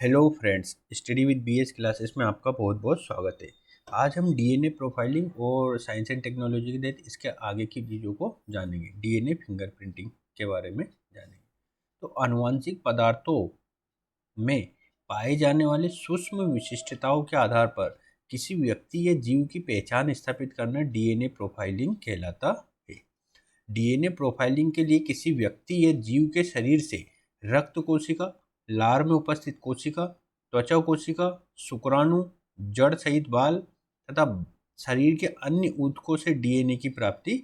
Hello friends, study with BS classes में आपका बहुत बहुत स्वागत है। आज हम डीएनए प्रोफाइलिंग और साइंस एंड टेक्नोलॉजी के तहत इसके आगे की चीज़ों को जानेंगे। डीएनए फिंगरप्रिंटिंग के बारे में जानेंगे। तो आनुवंशिक पदार्थों में पाए जाने वाले सूक्ष्म विशिष्टताओं के आधार पर किसी व्यक्ति या जीव की पहचान स्थापित करना डीएनए प्रोफाइलिंग कहलाता है। डीएनए प्रोफाइलिंग के लिए किसी व्यक्ति या जीव के शरीर से रक्त कोशिका, लार में उपस्थित कोशिका, त्वचा कोशिका, शुक्राणु, जड़ सहित बाल तथा शरीर के अन्य ऊतकों से डीएनए की प्राप्ति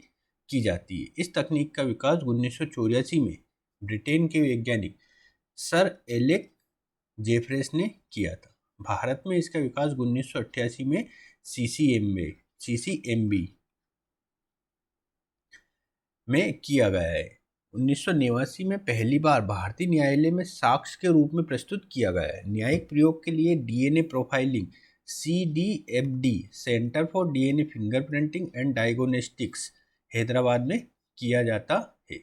की जाती है। इस तकनीक का विकास 1984 में ब्रिटेन के वैज्ञानिक सर एलेक जेफरेस ने किया था। भारत में इसका विकास 1988 में सीसीएमबी में किया गया है। 1989 में पहली बार भारतीय न्यायालय में साक्ष्य के रूप में प्रस्तुत किया गया है। न्यायिक प्रयोग के लिए DNA profiling CDFD centre for DNA fingerprinting and diagnostics Hyderabad में किया जाता है।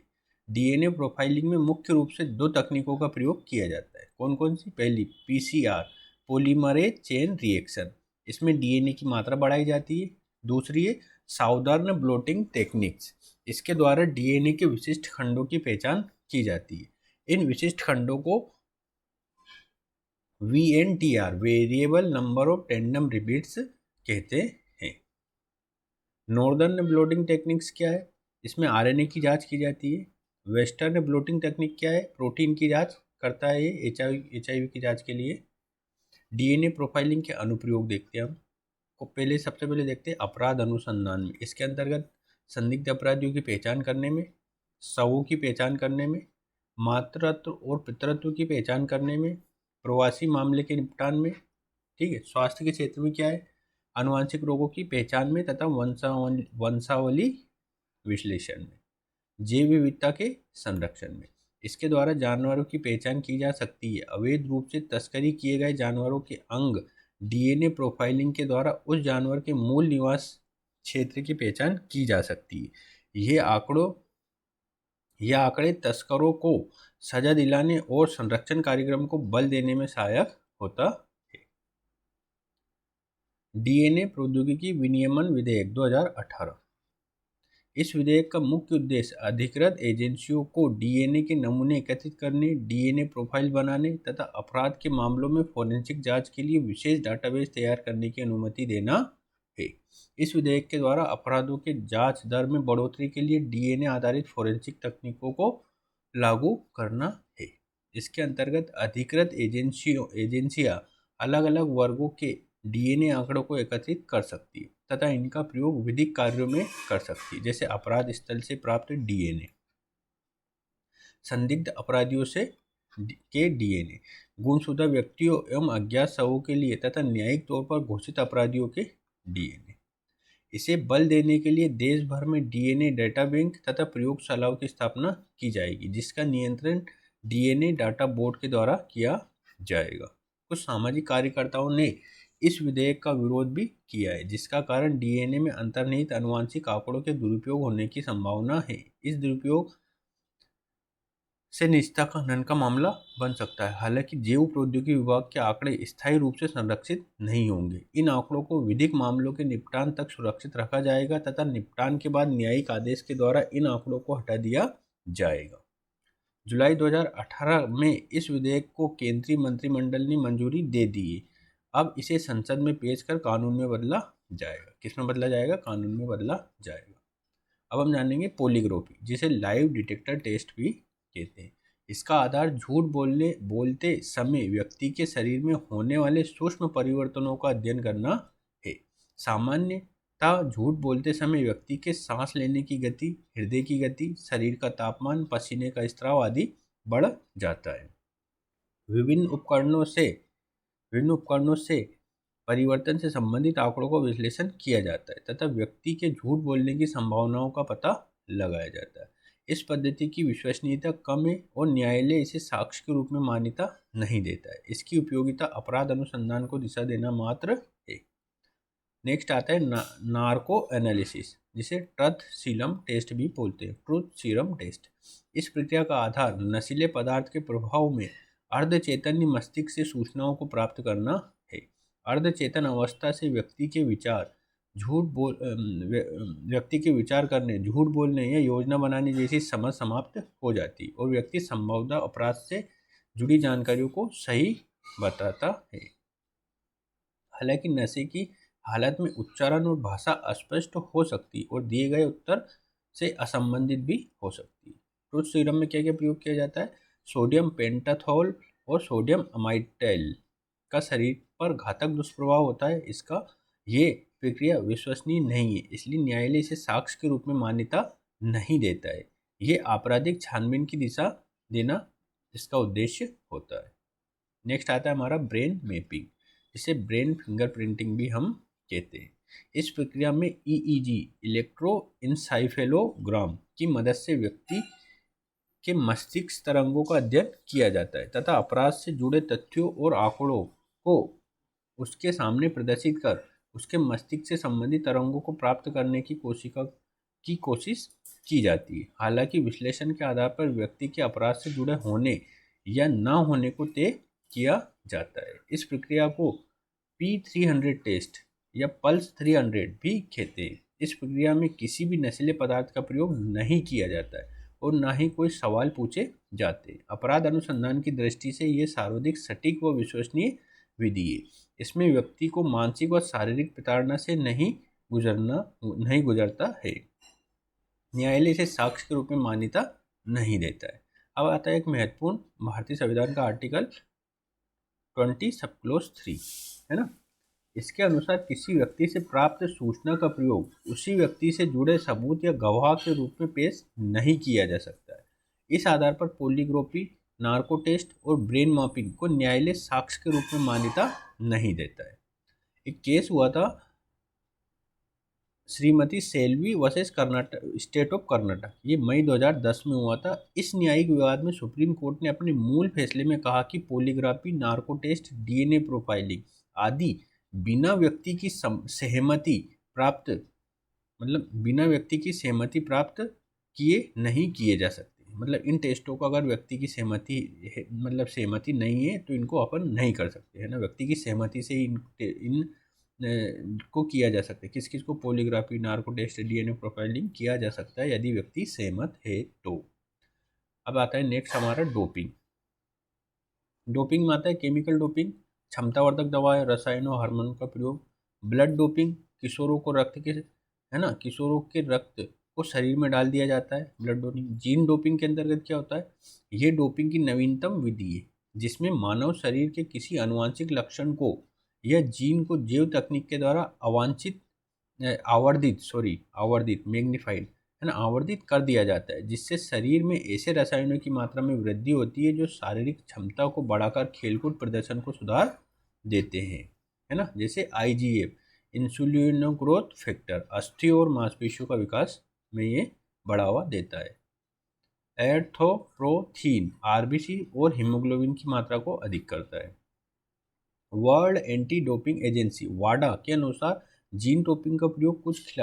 डीएनए प्रोफाइलिंग में मुख्य रूप से दो तकनीकों का प्रयोग किया जाता है। कौन कौन सी? पहली PCR पॉलीमरेज चेन रिएक्शन, इसमें डीएनए की मात्रा बढ़ाई जाती है। दूसरी है साउदर्न ब्लोटिंग टेक्निक्स, इसके द्वारा डीएनए के विशिष्ट खंडों की पहचान की जाती है। इन विशिष्ट खंडों को VNTR variable number of tandem repeats कहते हैं। नॉर्दर्न ब्लोटिंग टेक्निक्स क्या है? इसमें आरएनए की जांच की जाती है। वेस्टर्न ब्लोटिंग टेक्निक क्या है? प्रोटीन की जांच करता है। ये एचआईवी की जांच के लिए। डीएनए प्रोफाइलिंग के अनुप्रयोग देखते हैं हम। सबसे पहले देखते हैं अपराध अनुसंधान में। इसके अंतर्गत संदिग्ध अपराधियों की पहचान करने में, शवों की पहचान करने में, मातृत्व और पितृत्व की पहचान करने में, प्रवासी मामले के निपटान में। ठीक है। स्वास्थ्य के क्षेत्र में क्या है? आनुवांशिक रोगों की पहचान में तथा वंशावली विश्लेषण में, जैव विविधता के संरक्षण में। इसके द्वारा जानवरों की पहचान की जा सकती है। अवैध रूप से तस्करी किए गए जानवरों के अंग डीएनए प्रोफाइलिंग के द्वारा उस जानवर के मूल निवास क्षेत्र की पहचान की जा सकती है। यह आंकड़े तस्करों को सजा दिलाने और संरक्षण कार्यक्रम को बल देने में सहायक होता है। डीएनए प्रौद्योगिकी विनियमन विधेयक 2018। इस विधेयक का मुख्य उद्देश्य अधिकृत एजेंसियों को डीएनए के नमूने एकत्रित करने, डीएनए प्रोफाइल बनाने तथा अपराध के मामलों में फोरेंसिक जांच के लिए विशेष डाटाबेस तैयार करने की अनुमति देना है। इस विधेयक के द्वारा अपराधों के जांच दर में बढ़ोतरी के लिए डीएनए आधारित फोरेंसिक तकनीकों को लागू करना है। इसके अंतर्गत अधिकृत एजेंसियां अलग अलग वर्गों के डीएनए आंकड़ों को एकत्रित कर सकती है तथा इनका प्रयोग विधिक कार्यों में कर सकती है, जैसे अपराध स्थल से प्राप्त डीएनए, संदिग्ध अपराधियों से के डीएनए, गुमशुदा व्यक्तियों एवं अज्ञात शवों के लिए तथा न्यायिक तौर पर घोषित अपराधियों के डीएनए। इसे बल देने के लिए देश भर में डीएनए डाटा बैंक तथा प्रयोगशालाओं की स्थापना की जाएगी, जिसका नियंत्रण डीएनए डाटा बोर्ड के द्वारा किया जाएगा। कुछ सामाजिक कार्यकर्ताओं ने इस विधेयक का विरोध भी किया है, जिसका कारण डीएनए में अंतर्निहित आनुवंशिक आंकड़ों के दुरुपयोग होने की संभावना है। इस दुरुपयोग से निजता का हनन का मामला बन सकता है। हालांकि जैव प्रौद्योगिकी विभाग के आंकड़े स्थायी रूप से संरक्षित नहीं होंगे। इन आंकड़ों को विधिक मामलों के निपटान तक सुरक्षित रखा जाएगा तथा निपटान के बाद न्यायिक आदेश के द्वारा इन आंकड़ों को हटा दिया जाएगा। जुलाई 2018 में इस विधेयक को केंद्रीय मंत्रिमंडल ने मंजूरी दे दी है। अब इसे संसद में पेश कर कानून में बदला जाएगा। किसमें बदला जाएगा? कानून में बदला जाएगा। अब हम जानेंगे पॉलीग्राफी, जिसे लाइव डिटेक्टर टेस्ट भी कहते हैं। इसका आधार झूठ बोलते समय व्यक्ति के शरीर में होने वाले सूक्ष्म परिवर्तनों का अध्ययन करना है। सामान्यतः झूठ बोलते समय व्यक्ति के सांस लेने की गति, हृदय की गति, शरीर का तापमान, पसीने का स्राव आदि बढ़ जाता है। विभिन्न उपकरणों से परिवर्तन से संबंधित आंकड़ों का विश्लेषण किया जाता है तथा व्यक्ति के झूठ बोलने की संभावनाओं का पता लगाया जाता है। इस पद्धति की विश्वसनीयता कम है और न्यायालय इसे साक्ष्य के रूप में मान्यता नहीं देता है। इसकी उपयोगिता अपराध अनुसंधान को दिशा देना मात्र है। नेक्स्ट आता है नार्को एनालिसिस, जिसे ट्रुथ सीरम टेस्ट भी बोलते हैं। Truth serum test. इस प्रक्रिया का आधार नशीले पदार्थ के प्रभाव में अर्ध चैतन्य मस्तिष्क से सूचनाओं को प्राप्त करना है। अर्ध चेतन अवस्था से व्यक्ति के विचार व्यक्ति के विचार करने, झूठ बोलने या योजना बनाने जैसी समझ समाप्त हो जाती और व्यक्ति संभवतः अपराध से जुड़ी जानकारियों को सही बताता है। हालांकि नशे की हालत में उच्चारण और भाषा अस्पष्ट हो सकती और दिए गए उत्तर से असंबंधित भी हो सकती है। ट्रुथ सीरम में क्या क्या प्रयोग किया जाता है? सोडियम पेंटाथॉल और सोडियम अमाइटाइल का शरीर पर घातक दुष्प्रभाव होता है। इसका ये प्रक्रिया विश्वसनीय नहीं है, इसलिए न्यायालय इसे साक्ष्य के रूप में मान्यता नहीं देता है। ये आपराधिक छानबीन की दिशा देना इसका उद्देश्य होता है। नेक्स्ट आता है हमारा ब्रेन मैपिंग, जिसे ब्रेन फिंगरप्रिंटिंग भी हम कहते हैं। इस प्रक्रिया में ईईजी इलेक्ट्रोइंसाइफेलोग्राम की मदद से व्यक्ति के मस्तिष्क तरंगों का अध्ययन किया जाता है तथा अपराध से जुड़े तथ्यों और आंकड़ों को उसके सामने प्रदर्शित कर उसके मस्तिष्क से संबंधित तरंगों को प्राप्त करने की कोशिश की जाती है। हालांकि विश्लेषण के आधार पर व्यक्ति के अपराध से जुड़े होने या न होने को तय किया जाता है। इस प्रक्रिया को P300 टेस्ट या पल्स 300 भी कहते हैं। इस प्रक्रिया में किसी भी नशीले पदार्थ का प्रयोग नहीं किया जाता है और ना ही कोई सवाल पूछे जाते। अपराध अनुसंधान की दृष्टि से ये सर्वाधिक सटीक व विश्वसनीय विधि है। इसमें व्यक्ति को मानसिक व शारीरिक प्रताड़ना से नहीं गुजरता है। न्यायालय इसे साक्ष्य के रूप में मान्यता नहीं देता है। अब आता है एक महत्वपूर्ण भारतीय संविधान का आर्टिकल 20 सब क्लोज 3, है ना। इसके अनुसार किसी व्यक्ति से प्राप्त सूचना का प्रयोग उसी व्यक्ति से जुड़े सबूत या गवाह के रूप में पेश नहीं किया जा सकता है। इस आधार पर पॉलीग्राफी, नार्को टेस्ट और ब्रेन मैपिंग को न्यायालय साक्ष्य के रूप में मान्यता नहीं देता है। एक केस हुआ था Shrimati Selvi versus Karnataka, state of Karnataka. ये मई 2010 में हुआ था। इस न्यायिक विवाद में सुप्रीम कोर्ट ने अपने मूल फैसले में कहा कि polygraphy, narco test, DNA profiling आदि बिना व्यक्ति की सहमति प्राप्त किए नहीं किए जा सकते। मतलब इन टेस्टों को अगर व्यक्ति की सहमति नहीं है तो इनको अपन नहीं कर सकते, है ना। व्यक्ति की सहमति से ही इन को किया जा सकता है। किस किस को? Polygraphy, narco test, DNA profiling किया जा सकता है यदि व्यक्ति सहमत है तो। अब आता है नेक्स्ट हमारा डोपिंग। डोपिंग में आता है केमिकल डोपिंग, क्षमतावर्धक दवाएं, रसायनों, हार्मोन का प्रयोग। ब्लड डोपिंग, किशोरों के रक्त को शरीर में डाल दिया जाता है, ब्लड डोपिंग। जीन डोपिंग के अंतर्गत क्या होता है? ये डोपिंग की नवीनतम विधि है जिसमें मानव शरीर के किसी आनुवंशिक लक्षण को या जीन को जैव तकनीक के द्वारा आवर्धित कर दिया जाता है, जिससे शरीर में ऐसे रसायनों की मात्रा में वृद्धि होती है जो शारीरिक क्षमता को बढ़ाकर खेलकूद प्रदर्शन को सुधार देते हैं, है ना। जैसे IGF, इंसुलिनो ग्रोथ फैक्टर, अस्थि और मांसपेशियों का विकास में ये बढ़ावा देता है। एर्थोप्रोथीन RBC और हीमोग्लोबिन की मात्रा को अधिक करता है। वर्ल्ड एंटी डोपिंग एजेंसी वाडा के अनुसार जीन डोपिंग का प्रयोग कुछ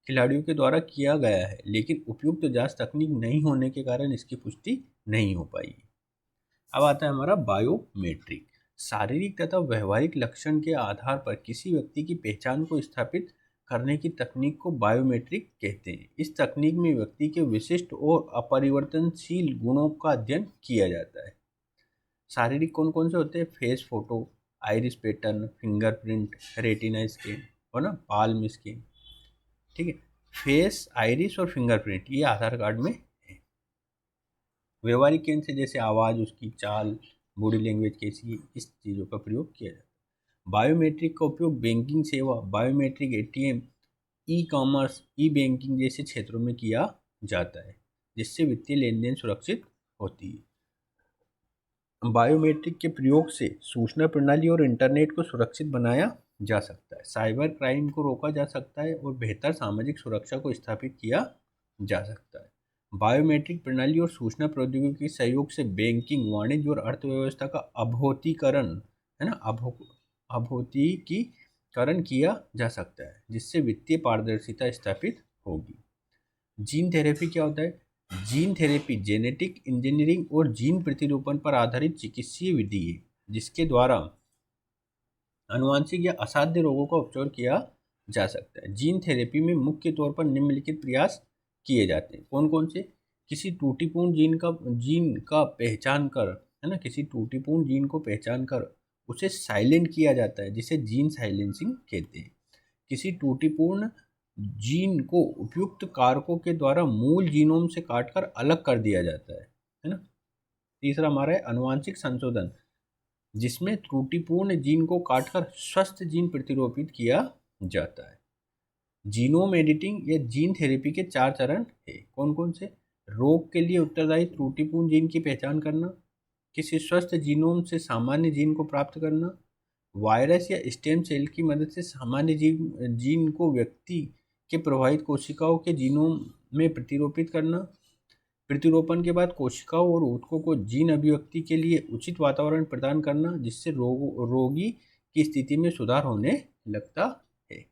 खिलाड़ियों के द्वारा किया गया है, लेकिन उपयुक्त जांच तकनीक नहीं होने के कारण इसकी पुष्टि नहीं हो पाई। अब आता है हमारा बायोमेट्रिक। शारीरिक तथा व्यवहारिक लक्षण के आधार पर किसी व्यक्ति की पहचान को स्थापित करने की तकनीक को बायोमेट्रिक कहते हैं। इस तकनीक में व्यक्ति के विशिष्ट और अपरिवर्तनशील गुणों का अध्ययन किया जाता है। शारीरिक कौन कौन से होते हैं? Face photo, iris pattern, fingerprint, retina scan और ना पाल्म स्कैन, ठीक है। फेस, आइरिस और फिंगरप्रिंट ये आधार कार्ड में है। व्यवहारिक केंद्र से जैसे आवाज़, उसकी चाल, बॉडी लैंग्वेज कैसी है, इस चीज़ों का प्रयोग किया जाता है। बायोमेट्रिक का उपयोग बैंकिंग सेवा, बायोमेट्रिक ATM, ई-कॉमर्स, ई-बैंकिंग जैसे क्षेत्रों में किया जाता है, जिससे वित्तीय लेन देन सुरक्षित होती है। बायोमेट्रिक के प्रयोग से सूचना प्रणाली और इंटरनेट को सुरक्षित बनाया जा सकता है, साइबर क्राइम को रोका जा सकता है और बेहतर सामाजिक सुरक्षा को स्थापित किया जा सकता है। बायोमेट्रिक प्रणाली और सूचना प्रौद्योगिकी के सहयोग से बैंकिंग, वाणिज्य और अर्थव्यवस्था का अभौतिकीकरण किया जा सकता है, जिससे वित्तीय पारदर्शिता स्थापित होगी। जीन थेरेपी क्या होता है? जीन थेरेपी जेनेटिक इंजीनियरिंग और जीन प्रतिरूपण पर आधारित चिकित्सीय विधि है जिसके द्वारा आनुवंशिक या असाध्य रोगों का उपचार किया जा सकता है। जीन थेरेपी में मुख्य तौर पर निम्नलिखित प्रयास किए जाते हैं। कौन कौन से? किसी त्रुटिपूर्ण जीन का पहचान कर, है ना, किसी त्रुटिपूर्ण जीन को पहचान कर उसे साइलेंट किया जाता है जिसे जीन साइलेंसिंग कहते हैं। किसी त्रुटिपूर्ण जीन को उपयुक्त कारकों के द्वारा मूल जीनोम से काटकर अलग कर दिया जाता है ना। तीसरा हमारा है आनुवंशिक संशोधन, जिसमें त्रुटिपूर्ण जीन को काटकर स्वस्थ जीन प्रतिरोपित किया जाता है। जीनोम एडिटिंग या जीन थेरेपी के 4 चरण है। कौन कौन से? रोग के लिए उत्तरदायी त्रुटिपूर्ण जीन की पहचान करना, किसी स्वस्थ जीनोम से सामान्य जीन को प्राप्त करना, वायरस या स्टेम सेल की मदद से सामान्य जीन को व्यक्ति के प्रभावित कोशिकाओं के जीनोम में प्रतिरोपित करना, प्रतिरोपण के बाद कोशिकाओं और ऊतकों को जीन अभिव्यक्ति के लिए उचित वातावरण प्रदान करना जिससे रोगी की स्थिति में सुधार होने लगता है।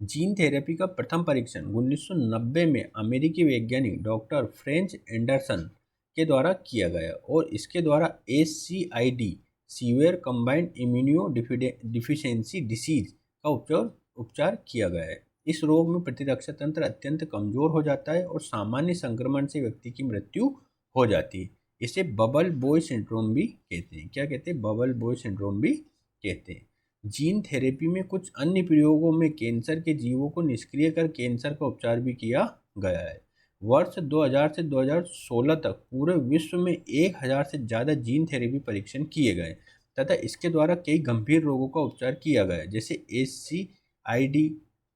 जीन थेरेपी का प्रथम परीक्षण 1990 में अमेरिकी वैज्ञानिक डॉक्टर फ्रेंच एंडरसन के द्वारा किया गया और इसके द्वारा SCID severe combined immuno deficiency disease का उपचार किया गया है। इस रोग में प्रतिरक्षा तंत्र अत्यंत कमजोर हो जाता है और सामान्य संक्रमण से व्यक्ति की मृत्यु हो जाती है। इसे बबल बॉय सिंड्रोम भी कहते हैं। क्या कहते हैं? बबल बॉय सिंड्रोम भी कहते हैं। जीन थेरेपी में कुछ अन्य प्रयोगों में कैंसर के जीवों को निष्क्रिय कर कैंसर का उपचार भी किया गया है। वर्ष 2000 से 2016 तक पूरे विश्व में 1000 से ज़्यादा जीन थेरेपी परीक्षण किए गए तथा इसके द्वारा कई गंभीर रोगों का उपचार किया गया जैसे SCID,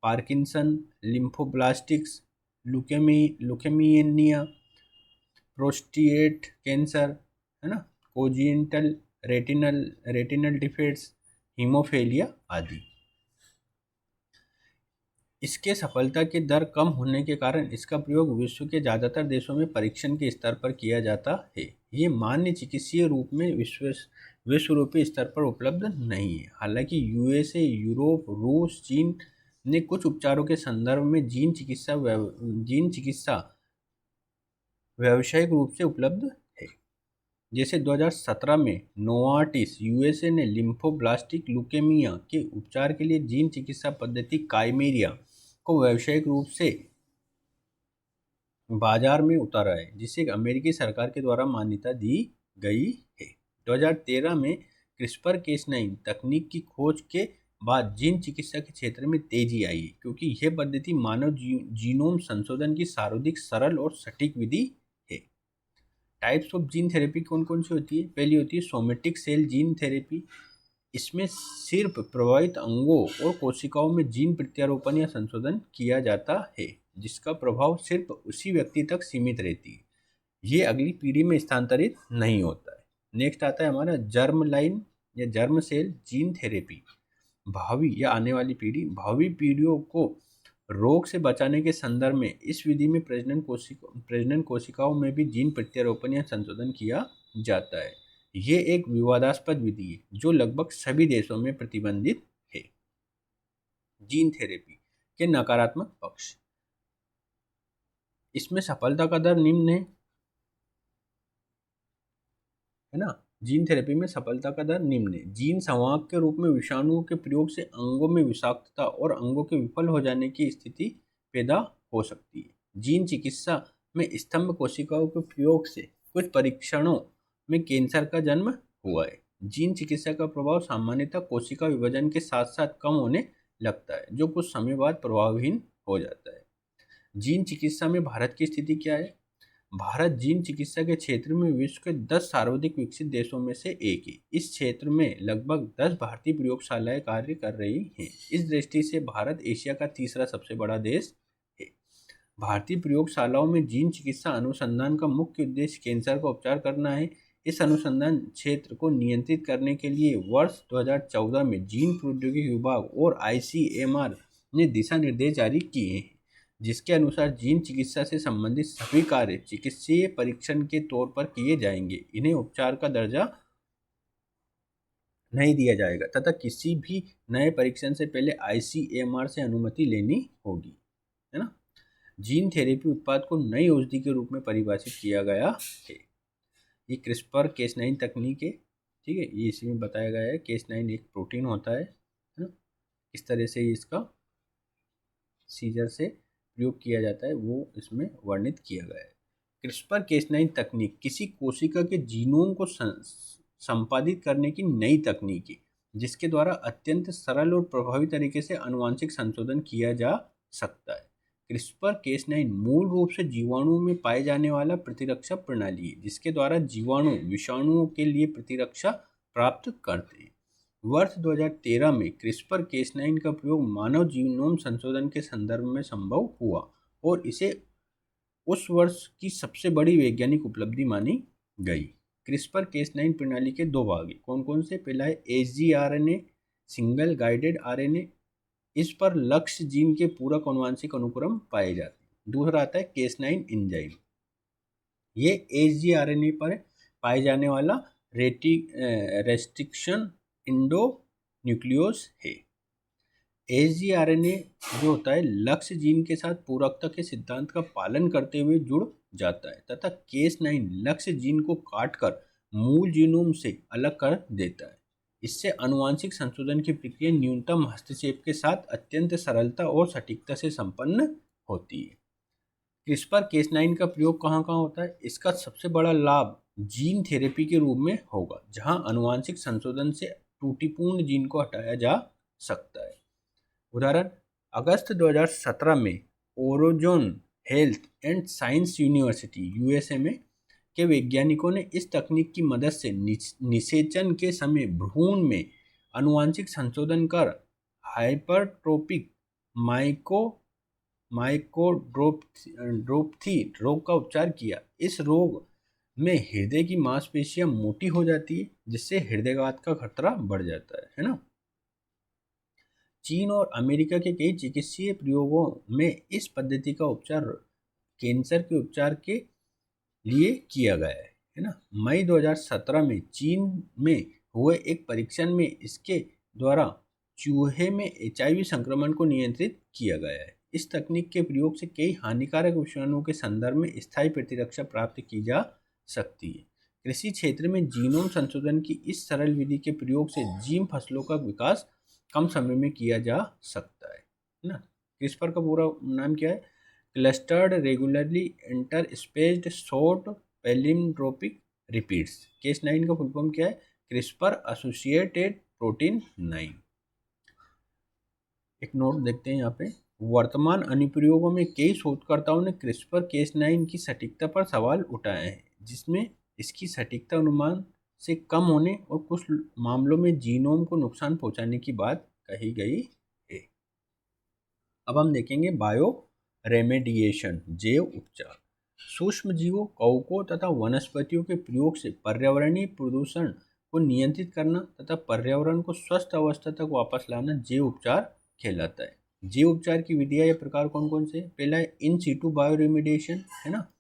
Parkinson, lymphoblastics, leukaemia, prostate cancer, है ना, कोजिंटल रेटिनल डिफेक्ट्स, हीमोफेलिया आदि। इसके सफलता की दर कम होने के कारण इसका प्रयोग विश्व के ज़्यादातर देशों में परीक्षण के स्तर पर किया जाता है। ये मान्य चिकित्सीय रूप में विश्वरूपी स्तर पर उपलब्ध नहीं है। हालांकि USA, यूरोप, रूस, चीन ने कुछ उपचारों के संदर्भ में जीन चिकित्सा व्यावसायिक रूप से उपलब्ध है। जैसे 2017 में नोवार्टिस USA ने लिम्फोब्लास्टिक ल्यूकेमिया के उपचार के लिए जीन चिकित्सा पद्धति काइमेरिया को व्यावसायिक रूप से बाजार में उतारा है जिसे अमेरिकी सरकार के द्वारा मान्यता दी गई है। 2013 में क्रिस्पर-Cas9 तकनीक की खोज के बाद जीन चिकित्सा के क्षेत्र में तेजी आई है क्योंकि यह पद्धति मानव जीनोम संशोधन की सर्वाधिक सरल और सटीक विधि है। टाइप्स ऑफ जीन थेरेपी कौन कौन सी होती है? पहली होती है सोमेटिक सेल जीन थेरेपी। इसमें सिर्फ प्रभावित अंगों और कोशिकाओं में जीन प्रत्यारोपण या संशोधन किया जाता है जिसका प्रभाव सिर्फ उसी व्यक्ति तक सीमित रहती है, ये अगली पीढ़ी में स्थानांतरित नहीं होता है। नेक्स्ट आता है हमारा जर्म लाइन या जर्म सेल जीन थेरेपी। भावी या आने वाली पीढ़ी, भावी पीढ़ियों को रोग से बचाने के संदर्भ में इस विधि में प्रजनन कोशिकाओं में भी जीन प्रत्यारोपण या संशोधन किया जाता है। ये एक विवादास्पद विधि है जो लगभग सभी देशों में प्रतिबंधित है। जीन थेरेपी के नकारात्मक पक्ष, इसमें सफलता का दर निम्न है ना। जीन थेरेपी में सफलता का दर निम्न है। जीन संवाहक के रूप में विषाणुओं के प्रयोग से अंगों में विषाक्तता और अंगों के विफल हो जाने की स्थिति पैदा हो सकती है। जीन चिकित्सा में स्तंभ कोशिकाओं के प्रयोग से कुछ परीक्षणों में कैंसर का जन्म हुआ है। जीन चिकित्सा का प्रभाव सामान्यतः कोशिका विभाजन के साथ साथ कम होने लगता है जो कुछ समय बाद प्रभावहीन हो जाता है। जीन चिकित्सा में भारत की स्थिति क्या है? भारत जीन चिकित्सा के क्षेत्र में विश्व के 10 सर्वाधिक विकसित देशों में से एक है। इस क्षेत्र में लगभग 10 भारतीय प्रयोगशालाएं कार्य कर रही हैं। इस दृष्टि से भारत एशिया का तीसरा सबसे बड़ा देश है। भारतीय प्रयोगशालाओं में जीन चिकित्सा अनुसंधान का मुख्य उद्देश्य कैंसर का उपचार करना है। इस अनुसंधान क्षेत्र को नियंत्रित करने के लिए वर्ष 2014 में जीन प्रौद्योगिकी विभाग और ICMR ने दिशा निर्देश जारी किए हैं जिसके अनुसार जीन चिकित्सा से संबंधित सभी कार्य चिकित्सीय परीक्षण के तौर पर किए जाएंगे। इन्हें उपचार का दर्जा नहीं दिया जाएगा तथा किसी भी नए परीक्षण से पहले ICMR से अनुमति लेनी होगी, है ना। जीन थेरेपी उत्पाद को नई औषधि के रूप में परिभाषित किया गया है। ये क्रिस्पर Cas9 तकनीक है, ठीक है। ये इसी में बताया गया है। Cas9 एक प्रोटीन होता है ना, इस तरह से इसका सीजर से प्रयोग किया जाता है वो इसमें वर्णित किया गया है। क्रिस्पर Cas9 तकनीक किसी कोशिका के जीनोम को संपादित करने की नई तकनीक है, जिसके द्वारा अत्यंत सरल और प्रभावी तरीके से आनुवंशिक संशोधन किया जा सकता है। क्रिस्पर Cas9 मूल रूप से जीवाणुओं में पाए जाने वाला प्रतिरक्षा प्रणाली है, जिसके द्वारा जीवाणु विषाणुओं के लिए प्रतिरक्षा प्राप्त करते हैं। वर्ष 2013 में क्रिस्पर Cas9 का प्रयोग मानव जीनोम संशोधन के संदर्भ में संभव हुआ और इसे उस वर्ष की सबसे बड़ी वैज्ञानिक उपलब्धि मानी गई। क्रिस्पर Cas9 प्रणाली के दो भाग हैं, कौन कौन से? पहला है sgRNA सिंगल गाइडेड आरएनए, इस पर लक्ष्य जीन के पूरक आनुवंशिक अनुक्रम पाए जाते हैं। दूसरा आता है Cas9 एंजाइम, ये sgRNA पर पाए जाने वाला रेस्ट्रिक्शन एंडोन्यूक्लियोस है। sgRNA जो होता है लक्ष्य जीन के साथ पूरकता के सिद्धांत का पालन करते हुए जुड़ जाता है तथा Cas9 लक्ष्य जीन को काटकर मूल जीनोम से अलग कर देता है। इससे आनुवंशिक संशोधन की प्रक्रिया न्यूनतम हस्तक्षेप के साथ अत्यंत सरलता और सटीकता से संपन्न होती है। क्रिस्पर Cas9 का प्रयोग कहाँ कहाँ होता है? इसका सबसे बड़ा लाभ जीन थेरेपी के रूप में होगा, जहाँ आनुवंशिक संशोधन से त्रुटिपूर्ण जीन को हटाया जा सकता है। उदाहरण, अगस्त 2017 में Oregon Health and Science University USA में के वैज्ञानिकों ने इस तकनीक की मदद से निषेचन के समय भ्रूण में आनुवंशिक संशोधन कर हाइपरट्रोपिक माइकोड्रोप्थी रोग का उपचार किया। इस रोग में हृदय की मांसपेशियां मोटी हो जाती है, जिससे हृदयघात का खतरा बढ़ जाता है ना। चीन और अमेरिका के कई चिकित्सीय प्रयोगों में इस पद्धति का उपचार कैंसर के उपचार के लिए किया गया है ना। मई 2017 में चीन में हुए एक परीक्षण में इसके द्वारा चूहे में HIV संक्रमण को नियंत्रित किया गया है। इस तकनीक के प्रयोग से कई हानिकारक विषाणुओं के संदर्भ में स्थायी प्रतिरक्षा प्राप्त की जा सकती है। कृषि क्षेत्र में जीनोम संशोधन की इस सरल विधि के प्रयोग से जीन फसलों का विकास कम समय में किया जा सकता है ना। क्रिस्पर का पूरा नाम क्या है? Clustered regularly interspaced short palindromic repeats. Cas9 का फुल फॉर्म क्या है? CRISPR associated protein 9। एक नोट देखते हैं यहाँ पे, वर्तमान अनुप्रयोगों में कई शोधकर्ताओं ने क्रिस्पर Cas9 की सटीकता पर सवाल उठाए हैं, जिसमें इसकी सटीकता अनुमान से कम होने और कुछ मामलों में जीनोम को नुकसान पहुंचाने की बात कही गई है। अब हम देखेंगे बायो रेमेडिएशन, जैव उपचार। सूक्ष्म जीवों, कवकों तथा वनस्पतियों के प्रयोग से पर्यावरणीय प्रदूषण को नियंत्रित करना तथा पर्यावरण को स्वस्थ अवस्था तक वापस लाना जैव उपचार कहलाता है। जैव उपचार की विधियां या प्रकार कौन कौन से? पहला है इन सीटू बायो रेमेडिएशन, है ना।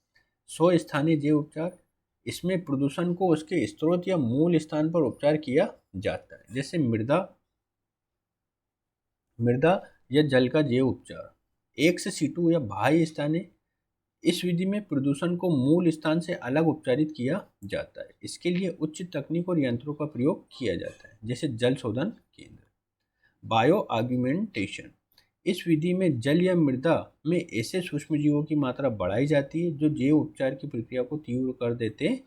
100 स्थानीय जैव उपचार, इसमें प्रदूषण को उसके स्रोत या मूल स्थान पर उपचार किया जाता है, जैसे मृदा या जल का जैव उपचार। एक्स सीटू या बाह्य स्थानीय, इस विधि में प्रदूषण को मूल स्थान से अलग उपचारित किया जाता है। इसके लिए उच्च तकनीक और यंत्रों का प्रयोग किया जाता है, जैसे जल शोधन केंद्र। बायो आर्ग्यूमेंटेशन, इस विधि में जल या मृदा में ऐसे सूक्ष्म जीवों की मात्रा बढ़ाई जाती है जो जैव उपचार की प्रक्रिया को तीव्र कर देते हैं,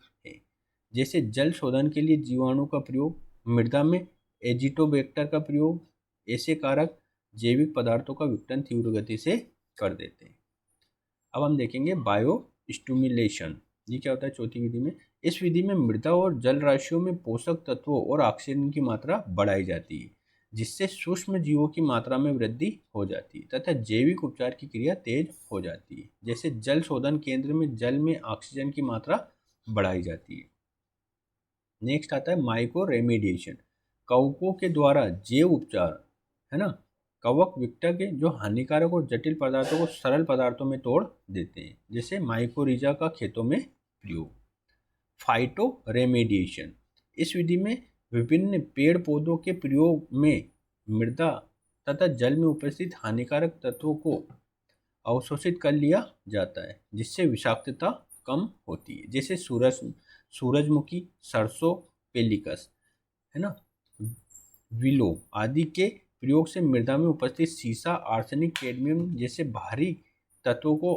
जैसे जल शोधन के लिए जीवाणु का प्रयोग, मृदा में एजिटोबैक्टर का प्रयोग। ऐसे कारक जैविक पदार्थों का विघटन तीव्र गति से कर देते हैं। अब हम देखेंगे बायो स्टिमुलेशन, ये क्या होता है चौथी विधि में? इस विधि में मृदा और जल राशियों में पोषक तत्वों और ऑक्सीजन की मात्रा बढ़ाई जाती है, जिससे सूक्ष्म जीवों की मात्रा में वृद्धि हो जाती है तथा जैविक उपचार की क्रिया तेज हो जाती है, जैसे जल शोधन केंद्र में जल में ऑक्सीजन की मात्रा बढ़ाई जाती है। नेक्स्ट आता है माइक्रो रेमेडिएशन, कवकों के द्वारा जैव उपचार, है ना। कवक विघटक के जो हानिकारक और जटिल पदार्थों को सरल पदार्थों में तोड़ देते हैं, जैसे माइकोरिजा का खेतों में प्रयोग। फाइटो रेमेडिएशन, इस विधि में विभिन्न पेड़ पौधों के प्रयोग में मृदा तथा जल में उपस्थित हानिकारक तत्वों को अवशोषित कर लिया जाता है, जिससे विषाक्तता कम होती है। जैसे सूरजमुखी, सरसों, पेलिकस, है ना, विलो आदि के प्रयोग से मृदा में उपस्थित सीसा, आर्सेनिक, कैडमियम जैसे भारी तत्वों को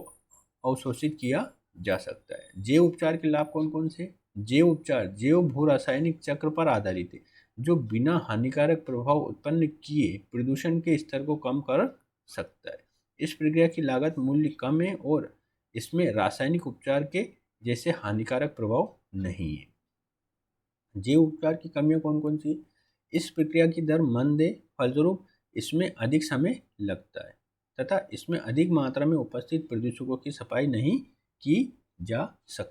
अवशोषित किया जा सकता है। जैव उपचार के लाभ कौन कौन से? जैव उपचार जैव भू रासायनिक चक्र पर आधारित है, जो बिना हानिकारक प्रभाव उत्पन्न किए प्रदूषण के स्तर को कम कर सकता है। इस प्रक्रिया की लागत मूल्य कम है और इसमें रासायनिक उपचार के जैसे हानिकारक प्रभाव नहीं है। जैव उपचार की कमियां कौन कौन सी? इस प्रक्रिया की दर मंद है, फलस्वरूप इसमें अधिक समय लगता है तथा इसमें अधिक मात्रा में उपस्थित प्रदूषकों की सफाई नहीं की जा सकती।